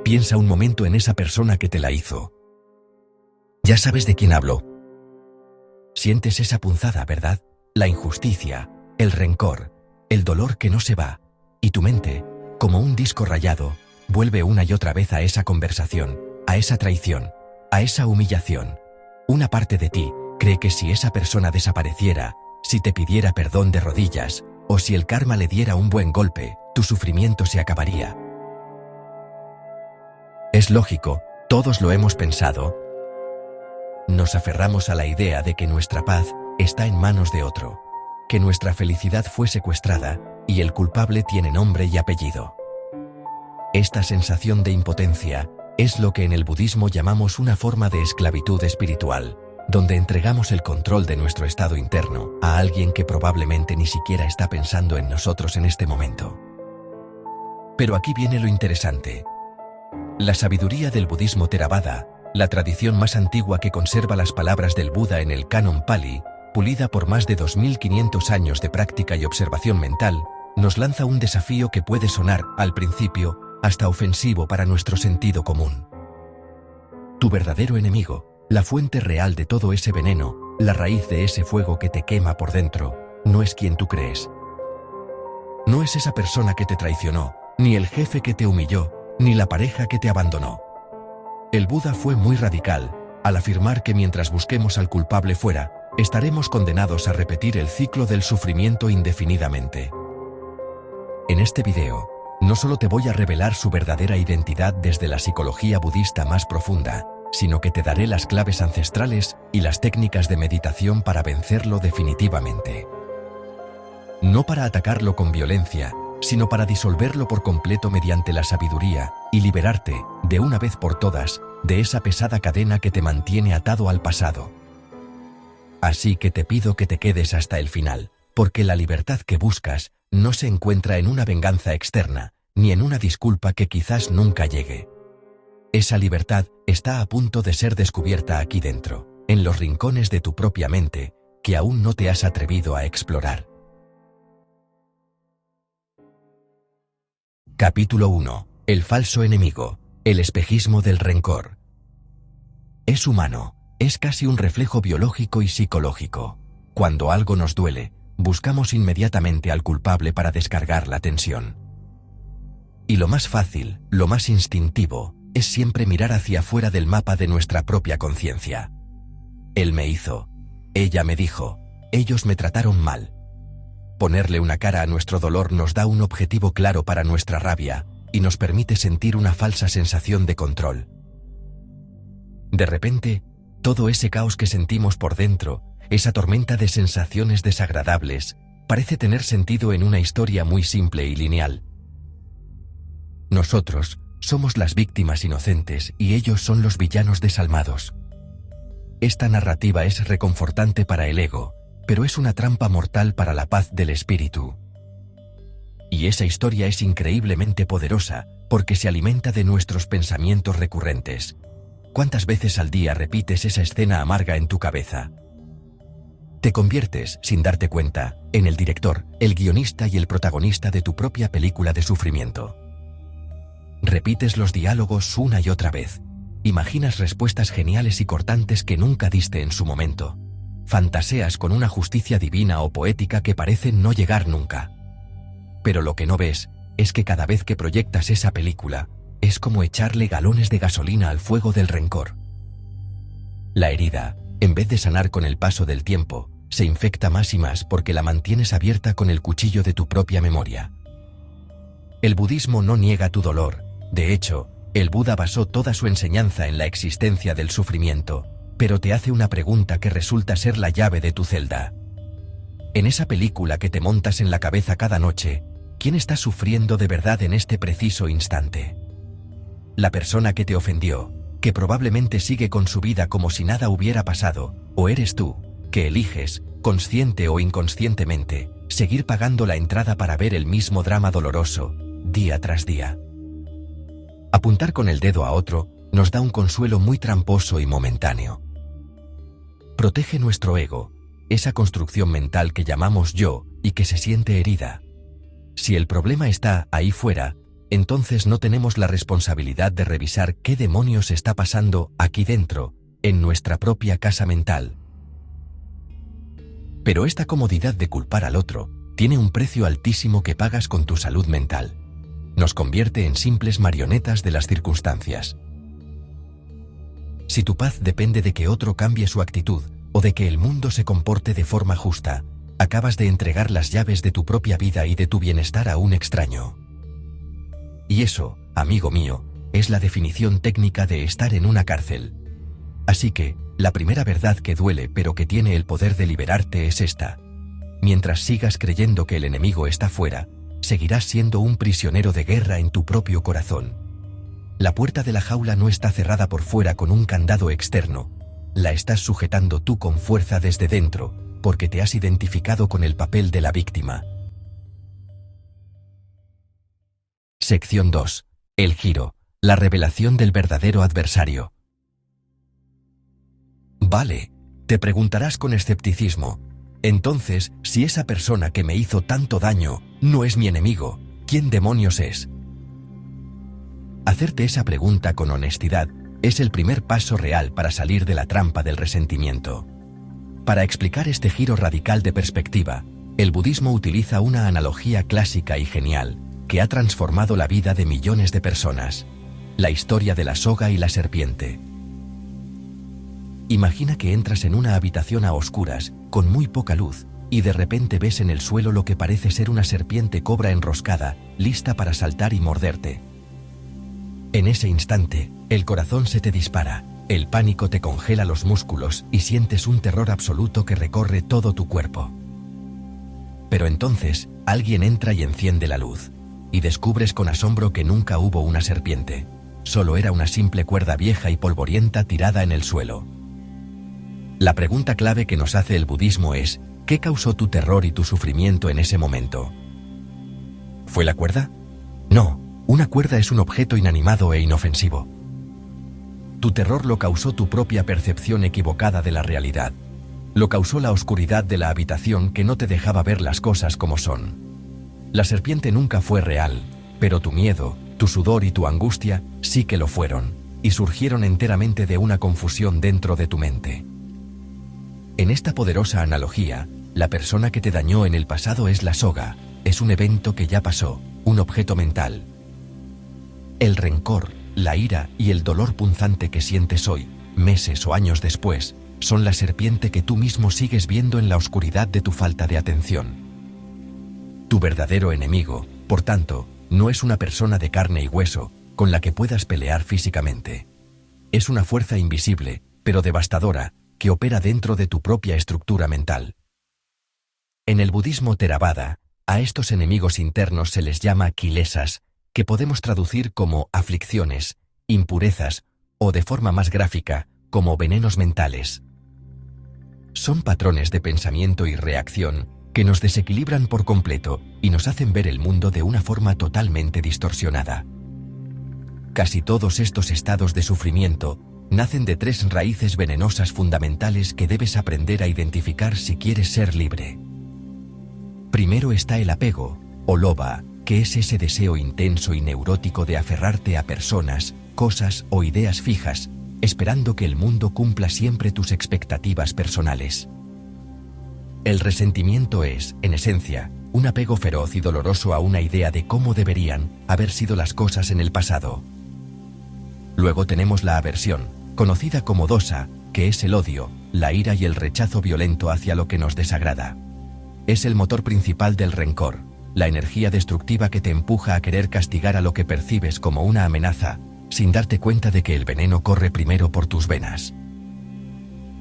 Piensa un momento en esa persona que te la hizo. Ya sabes de quién hablo. Sientes esa punzada, ¿verdad? La injusticia, el rencor, el dolor que no se va, y tu mente, como un disco rayado, vuelve una y otra vez a esa conversación, a esa traición, a esa humillación. Una parte de ti cree que si esa persona desapareciera, si te pidiera perdón de rodillas, o si el karma le diera un buen golpe, tu sufrimiento se acabaría. Es lógico, todos lo hemos pensado. Nos aferramos a la idea de que nuestra paz está en manos de otro, que nuestra felicidad fue secuestrada y el culpable tiene nombre y apellido. Esta sensación de impotencia es lo que en el budismo llamamos una forma de esclavitud espiritual, donde entregamos el control de nuestro estado interno a alguien que probablemente ni siquiera está pensando en nosotros en este momento. Pero aquí viene lo interesante. La sabiduría del budismo Theravada, la tradición más antigua que conserva las palabras del Buda en el canon Pali, pulida por más de 2500 años de práctica y observación mental, nos lanza un desafío que puede sonar, al principio, hasta ofensivo para nuestro sentido común. Tu verdadero enemigo, la fuente real de todo ese veneno, la raíz de ese fuego que te quema por dentro, no es quien tú crees. No es esa persona que te traicionó, ni el jefe que te humilló, ni la pareja que te abandonó. El Buda fue muy radical al afirmar que mientras busquemos al culpable fuera, estaremos condenados a repetir el ciclo del sufrimiento indefinidamente. En este video, no solo te voy a revelar su verdadera identidad desde la psicología budista más profunda, sino que te daré las claves ancestrales y las técnicas de meditación para vencerlo definitivamente. No para atacarlo con violencia, sino para disolverlo por completo mediante la sabiduría y liberarte, de una vez por todas, de esa pesada cadena que te mantiene atado al pasado. Así que te pido que te quedes hasta el final, porque la libertad que buscas no se encuentra en una venganza externa, ni en una disculpa que quizás nunca llegue. Esa libertad está a punto de ser descubierta aquí dentro, en los rincones de tu propia mente, que aún no te has atrevido a explorar. Capítulo 1. El falso enemigo, el espejismo del rencor. Es humano, es casi un reflejo biológico y psicológico. Cuando algo nos duele, buscamos inmediatamente al culpable para descargar la tensión. Y lo más fácil, lo más instintivo, es siempre mirar hacia afuera del mapa de nuestra propia conciencia. Él me hizo, ella me dijo, ellos me trataron mal. Ponerle una cara a nuestro dolor nos da un objetivo claro para nuestra rabia y nos permite sentir una falsa sensación de control. De repente, todo ese caos que sentimos por dentro, esa tormenta de sensaciones desagradables, parece tener sentido en una historia muy simple y lineal. Nosotros somos las víctimas inocentes y ellos son los villanos desalmados. Esta narrativa es reconfortante para el ego, pero es una trampa mortal para la paz del espíritu. Y esa historia es increíblemente poderosa porque se alimenta de nuestros pensamientos recurrentes. ¿Cuántas veces al día repites esa escena amarga en tu cabeza? Te conviertes, sin darte cuenta, en el director, el guionista y el protagonista de tu propia película de sufrimiento. Repites los diálogos una y otra vez. Imaginas respuestas geniales y cortantes que nunca diste en su momento. Fantaseas con una justicia divina o poética que parecen no llegar nunca. Pero lo que no ves es que cada vez que proyectas esa película, es como echarle galones de gasolina al fuego del rencor. La herida, en vez de sanar con el paso del tiempo, se infecta más y más porque la mantienes abierta con el cuchillo de tu propia memoria. El budismo no niega tu dolor. De hecho, el Buda basó toda su enseñanza en la existencia del sufrimiento, pero te hace una pregunta que resulta ser la llave de tu celda. En esa película que te montas en la cabeza cada noche, ¿quién está sufriendo de verdad en este preciso instante? ¿La persona que te ofendió, que probablemente sigue con su vida como si nada hubiera pasado, o eres tú, que eliges, consciente o inconscientemente, seguir pagando la entrada para ver el mismo drama doloroso, día tras día? Apuntar con el dedo a otro nos da un consuelo muy tramposo y momentáneo. Protege nuestro ego, esa construcción mental que llamamos yo y que se siente herida. Si el problema está ahí fuera, entonces no tenemos la responsabilidad de revisar qué demonios está pasando aquí dentro, en nuestra propia casa mental. Pero esta comodidad de culpar al otro tiene un precio altísimo que pagas con tu salud mental. Nos convierte en simples marionetas de las circunstancias. Si tu paz depende de que otro cambie su actitud o de que el mundo se comporte de forma justa, acabas de entregar las llaves de tu propia vida y de tu bienestar a un extraño. Y eso, amigo mío, es la definición técnica de estar en una cárcel. Así que, la primera verdad que duele pero que tiene el poder de liberarte es esta. Mientras sigas creyendo que el enemigo está fuera, seguirás siendo un prisionero de guerra en tu propio corazón. La puerta de la jaula no está cerrada por fuera con un candado externo. La estás sujetando tú con fuerza desde dentro, porque te has identificado con el papel de la víctima. Sección 2. El giro. La revelación del verdadero adversario. Vale, te preguntarás con escepticismo. Entonces, si esa persona que me hizo tanto daño no es mi enemigo, ¿quién demonios es? Hacerte esa pregunta con honestidad es el primer paso real para salir de la trampa del resentimiento. Para explicar este giro radical de perspectiva, el budismo utiliza una analogía clásica y genial que ha transformado la vida de millones de personas: la historia de la soga y la serpiente. Imagina que entras en una habitación a oscuras, con muy poca luz, y de repente ves en el suelo lo que parece ser una serpiente cobra enroscada, lista para saltar y morderte. En ese instante, el corazón se te dispara, el pánico te congela los músculos y sientes un terror absoluto que recorre todo tu cuerpo. Pero entonces, alguien entra y enciende la luz, y descubres con asombro que nunca hubo una serpiente. Solo era una simple cuerda vieja y polvorienta tirada en el suelo. La pregunta clave que nos hace el budismo es: ¿qué causó tu terror y tu sufrimiento en ese momento? ¿Fue la cuerda? No, una cuerda es un objeto inanimado e inofensivo. Tu terror lo causó tu propia percepción equivocada de la realidad. Lo causó la oscuridad de la habitación que no te dejaba ver las cosas como son. La serpiente nunca fue real, pero tu miedo, tu sudor y tu angustia sí que lo fueron, y surgieron enteramente de una confusión dentro de tu mente. En esta poderosa analogía, la persona que te dañó en el pasado es la soga, es un evento que ya pasó, un objeto mental. El rencor, la ira y el dolor punzante que sientes hoy, meses o años después, son la serpiente que tú mismo sigues viendo en la oscuridad de tu falta de atención. Tu verdadero enemigo, por tanto, no es una persona de carne y hueso, con la que puedas pelear físicamente. Es una fuerza invisible, pero devastadora, que opera dentro de tu propia estructura mental. En el budismo Theravada, a estos enemigos internos se les llama kilesas, que podemos traducir como aflicciones, impurezas, o de forma más gráfica, como venenos mentales. Son patrones de pensamiento y reacción que nos desequilibran por completo y nos hacen ver el mundo de una forma totalmente distorsionada. Casi todos estos estados de sufrimiento nacen de tres raíces venenosas fundamentales que debes aprender a identificar si quieres ser libre. Primero está el apego, o loba, que es ese deseo intenso y neurótico de aferrarte a personas, cosas o ideas fijas, esperando que el mundo cumpla siempre tus expectativas personales. El resentimiento es, en esencia, un apego feroz y doloroso a una idea de cómo deberían haber sido las cosas en el pasado. Luego tenemos la aversión, conocida como dosa, que es el odio, la ira y el rechazo violento hacia lo que nos desagrada. Es el motor principal del rencor, la energía destructiva que te empuja a querer castigar a lo que percibes como una amenaza, sin darte cuenta de que el veneno corre primero por tus venas.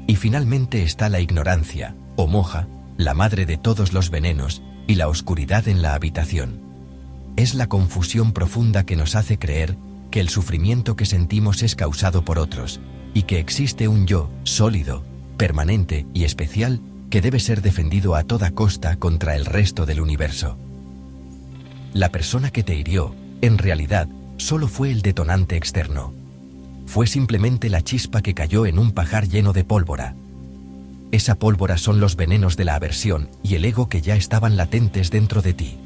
Y finalmente está la ignorancia, o moja, la madre de todos los venenos, y la oscuridad en la habitación. Es la confusión profunda que nos hace creer que el sufrimiento que sentimos es causado por otros, y que existe un yo, sólido, permanente y especial, que debe ser defendido a toda costa contra el resto del universo. La persona que te hirió, en realidad, solo fue el detonante externo. Fue simplemente la chispa que cayó en un pajar lleno de pólvora. Esa pólvora son los venenos de la aversión y el ego que ya estaban latentes dentro de ti.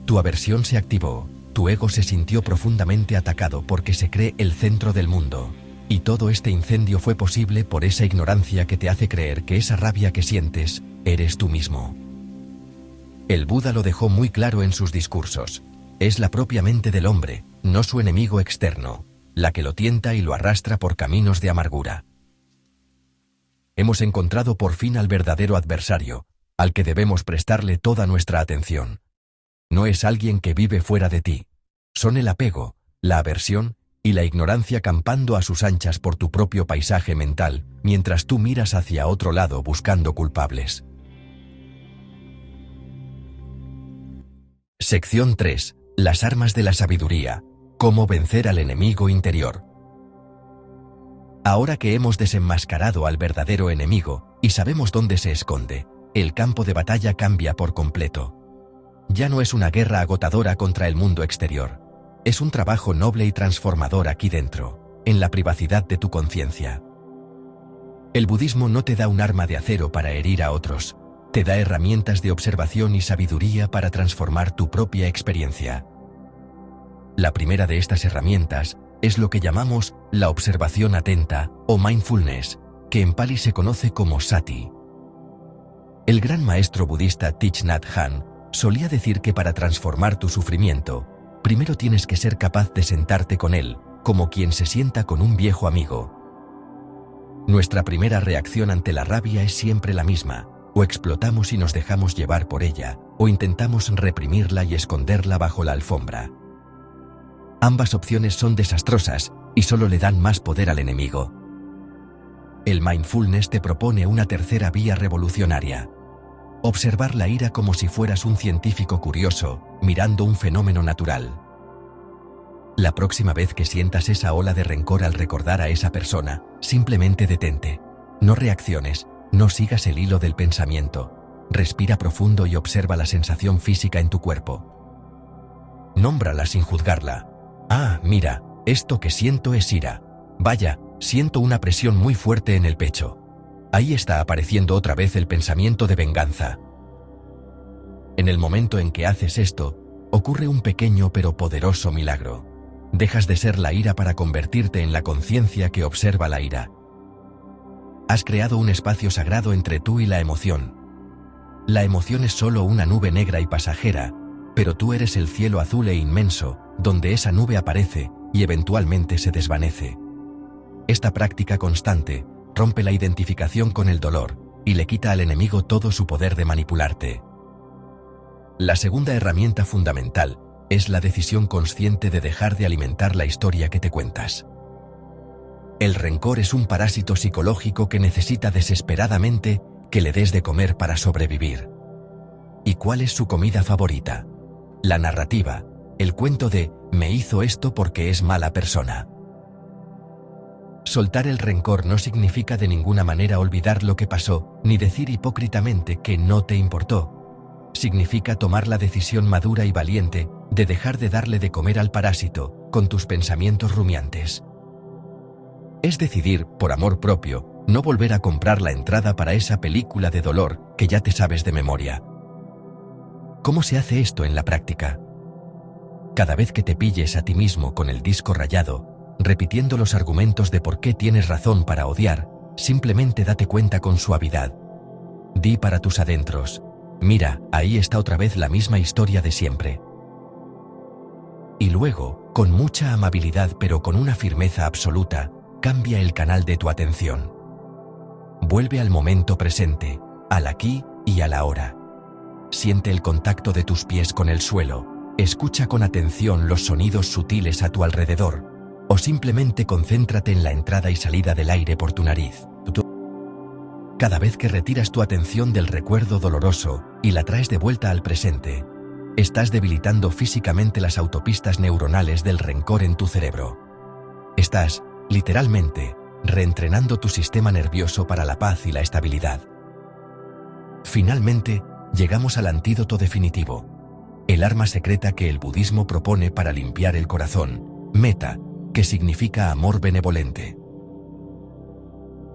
Tu aversión se activó, Tu ego se sintió profundamente atacado porque se cree el centro del mundo. Y todo este incendio fue posible por esa ignorancia que te hace creer que esa rabia que sientes, eres tú mismo. El Buda lo dejó muy claro en sus discursos. Es la propia mente del hombre, no su enemigo externo, la que lo tienta y lo arrastra por caminos de amargura. Hemos encontrado por fin al verdadero adversario, al que debemos prestarle toda nuestra atención. No es alguien que vive fuera de ti. Son el apego, la aversión y la ignorancia campando a sus anchas por tu propio paisaje mental, mientras tú miras hacia otro lado buscando culpables. Sección 3. Las armas de la sabiduría. Cómo vencer al enemigo interior. Ahora que hemos desenmascarado al verdadero enemigo y sabemos dónde se esconde, el campo de batalla cambia por completo. Ya no es una guerra agotadora contra el mundo exterior. Es un trabajo noble y transformador aquí dentro, en la privacidad de tu conciencia. El budismo no te da un arma de acero para herir a otros, te da herramientas de observación y sabiduría para transformar tu propia experiencia. La primera de estas herramientas es lo que llamamos la observación atenta o mindfulness, que en Pali se conoce como sati. El gran maestro budista Thich Nhat Hanh solía decir que para transformar tu sufrimiento, primero tienes que ser capaz de sentarte con él, como quien se sienta con un viejo amigo. Nuestra primera reacción ante la rabia es siempre la misma, o explotamos y nos dejamos llevar por ella, o intentamos reprimirla y esconderla bajo la alfombra. Ambas opciones son desastrosas y solo le dan más poder al enemigo. El mindfulness te propone una tercera vía revolucionaria. Observar la ira como si fueras un científico curioso, mirando un fenómeno natural. La próxima vez que sientas esa ola de rencor al recordar a esa persona, simplemente detente. No reacciones, no sigas el hilo del pensamiento. Respira profundo y observa la sensación física en tu cuerpo. Nómbrala sin juzgarla. Ah, mira, esto que siento es ira. Vaya, siento una presión muy fuerte en el pecho. Ahí está apareciendo otra vez el pensamiento de venganza. En el momento en que haces esto, ocurre un pequeño pero poderoso milagro. Dejas de ser la ira para convertirte en la conciencia que observa la ira. Has creado un espacio sagrado entre tú y la emoción. La emoción es solo una nube negra y pasajera, pero tú eres el cielo azul e inmenso, donde esa nube aparece y eventualmente se desvanece. Esta práctica constante rompe la identificación con el dolor y le quita al enemigo todo su poder de manipularte. La segunda herramienta fundamental es la decisión consciente de dejar de alimentar la historia que te cuentas. El rencor es un parásito psicológico que necesita desesperadamente que le des de comer para sobrevivir. ¿Y cuál es su comida favorita? La narrativa, el cuento de «me hizo esto porque es mala persona». Soltar el rencor no significa de ninguna manera olvidar lo que pasó, ni decir hipócritamente que no te importó. Significa tomar la decisión madura y valiente de dejar de darle de comer al parásito con tus pensamientos rumiantes. Es decidir, por amor propio, no volver a comprar la entrada para esa película de dolor que ya te sabes de memoria. ¿Cómo se hace esto en la práctica? Cada vez que te pilles a ti mismo con el disco rayado, repitiendo los argumentos de por qué tienes razón para odiar, simplemente date cuenta con suavidad. Di para tus adentros: mira, ahí está otra vez la misma historia de siempre. Y luego, con mucha amabilidad pero con una firmeza absoluta, cambia el canal de tu atención. Vuelve al momento presente, al aquí y a la ahora. Siente el contacto de tus pies con el suelo, escucha con atención los sonidos sutiles a tu alrededor, o simplemente concéntrate en la entrada y salida del aire por tu nariz. Cada vez que retiras tu atención del recuerdo doloroso y la traes de vuelta al presente, estás debilitando físicamente las autopistas neuronales del rencor en tu cerebro. Estás, literalmente, reentrenando tu sistema nervioso para la paz y la estabilidad. Finalmente, llegamos al antídoto definitivo, el arma secreta que el budismo propone para limpiar el corazón, metta, que significa amor benevolente.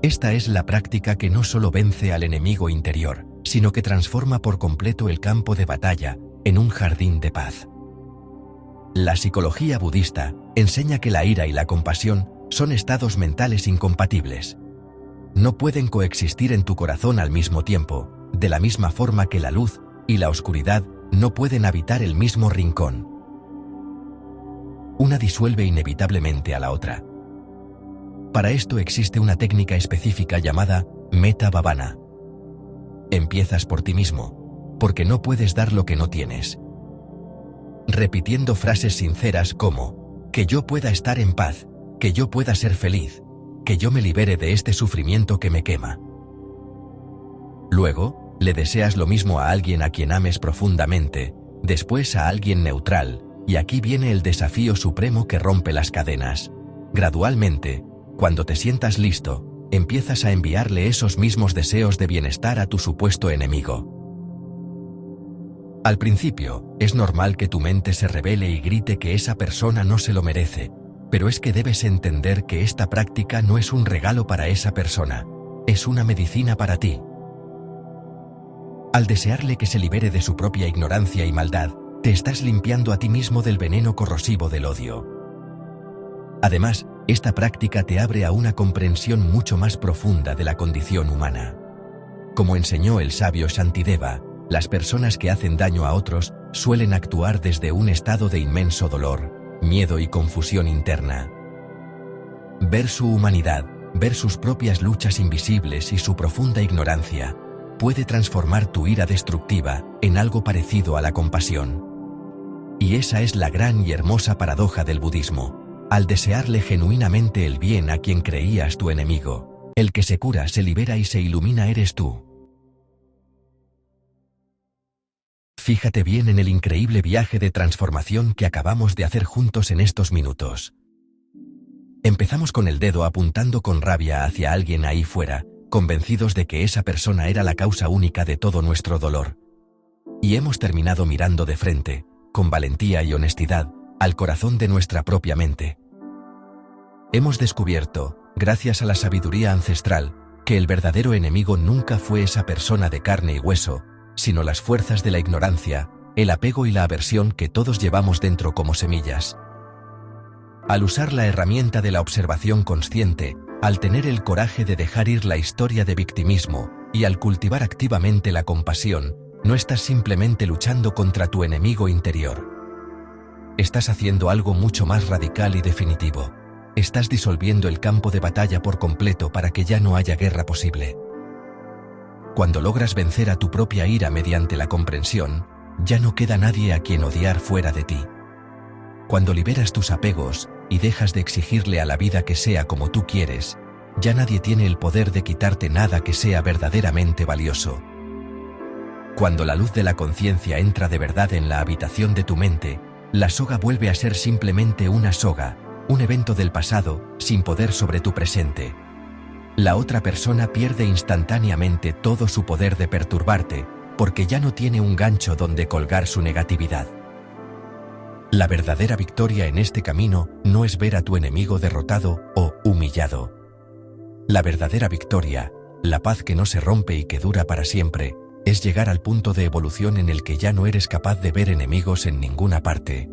Esta es la práctica que no solo vence al enemigo interior, sino que transforma por completo el campo de batalla en un jardín de paz. La psicología budista enseña que la ira y la compasión son estados mentales incompatibles. No pueden coexistir en tu corazón al mismo tiempo, de la misma forma que la luz y la oscuridad no pueden habitar el mismo rincón. Una disuelve inevitablemente a la otra. Para esto existe una técnica específica llamada Metta Bhavana. Empiezas por ti mismo, porque no puedes dar lo que no tienes. Repitiendo frases sinceras como, que yo pueda estar en paz, que yo pueda ser feliz, que yo me libere de este sufrimiento que me quema. Luego, le deseas lo mismo a alguien a quien ames profundamente, después a alguien neutral, y aquí viene el desafío supremo que rompe las cadenas. Gradualmente, cuando te sientas listo, empiezas a enviarle esos mismos deseos de bienestar a tu supuesto enemigo. Al principio, es normal que tu mente se rebele y grite que esa persona no se lo merece, pero es que debes entender que esta práctica no es un regalo para esa persona, es una medicina para ti. Al desearle que se libere de su propia ignorancia y maldad, te estás limpiando a ti mismo del veneno corrosivo del odio. Además, esta práctica te abre a una comprensión mucho más profunda de la condición humana. Como enseñó el sabio Shantideva, las personas que hacen daño a otros suelen actuar desde un estado de inmenso dolor, miedo y confusión interna. Ver su humanidad, ver sus propias luchas invisibles y su profunda ignorancia, puede transformar tu ira destructiva en algo parecido a la compasión. Y esa es la gran y hermosa paradoja del budismo. Al desearle genuinamente el bien a quien creías tu enemigo, el que se cura, se libera y se ilumina eres tú. Fíjate bien en el increíble viaje de transformación que acabamos de hacer juntos en estos minutos. Empezamos con el dedo apuntando con rabia hacia alguien ahí fuera, convencidos de que esa persona era la causa única de todo nuestro dolor. Y hemos terminado mirando de frente, con valentía y honestidad, al corazón de nuestra propia mente. Hemos descubierto, gracias a la sabiduría ancestral, que el verdadero enemigo nunca fue esa persona de carne y hueso, sino las fuerzas de la ignorancia, el apego y la aversión que todos llevamos dentro como semillas. Al usar la herramienta de la observación consciente, al tener el coraje de dejar ir la historia de victimismo, y al cultivar activamente la compasión, no estás simplemente luchando contra tu enemigo interior. Estás haciendo algo mucho más radical y definitivo. Estás disolviendo el campo de batalla por completo para que ya no haya guerra posible. Cuando logras vencer a tu propia ira mediante la comprensión, ya no queda nadie a quien odiar fuera de ti. Cuando liberas tus apegos y dejas de exigirle a la vida que sea como tú quieres, ya nadie tiene el poder de quitarte nada que sea verdaderamente valioso. Cuando la luz de la conciencia entra de verdad en la habitación de tu mente, la soga vuelve a ser simplemente una soga, un evento del pasado, sin poder sobre tu presente. La otra persona pierde instantáneamente todo su poder de perturbarte, porque ya no tiene un gancho donde colgar su negatividad. La verdadera victoria en este camino no es ver a tu enemigo derrotado o humillado. La verdadera victoria, la paz que no se rompe y que dura para siempre, es llegar al punto de evolución en el que ya no eres capaz de ver enemigos en ninguna parte.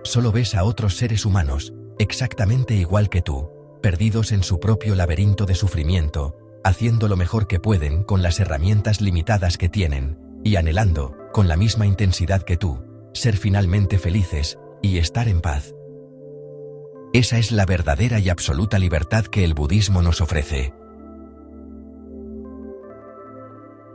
Solo ves a otros seres humanos, exactamente igual que tú, perdidos en su propio laberinto de sufrimiento, haciendo lo mejor que pueden con las herramientas limitadas que tienen, y anhelando, con la misma intensidad que tú, ser finalmente felices y estar en paz. Esa es la verdadera y absoluta libertad que el budismo nos ofrece.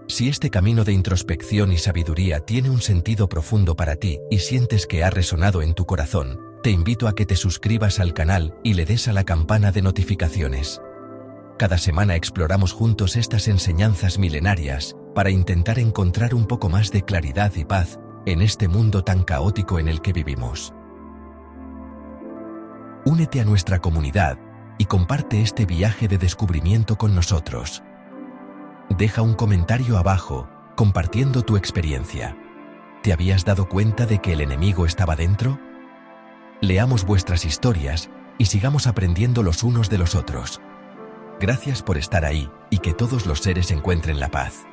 Si este camino de introspección y sabiduría tiene un sentido profundo para ti y sientes que ha resonado en tu corazón, te invito a que te suscribas al canal y le des a la campana de notificaciones. Cada semana exploramos juntos estas enseñanzas milenarias para intentar encontrar un poco más de claridad y paz en este mundo tan caótico en el que vivimos. Únete a nuestra comunidad y comparte este viaje de descubrimiento con nosotros. Deja un comentario abajo, compartiendo tu experiencia. ¿Te habías dado cuenta de que el enemigo estaba dentro? Leamos vuestras historias y sigamos aprendiendo los unos de los otros. Gracias por estar ahí y que todos los seres encuentren la paz.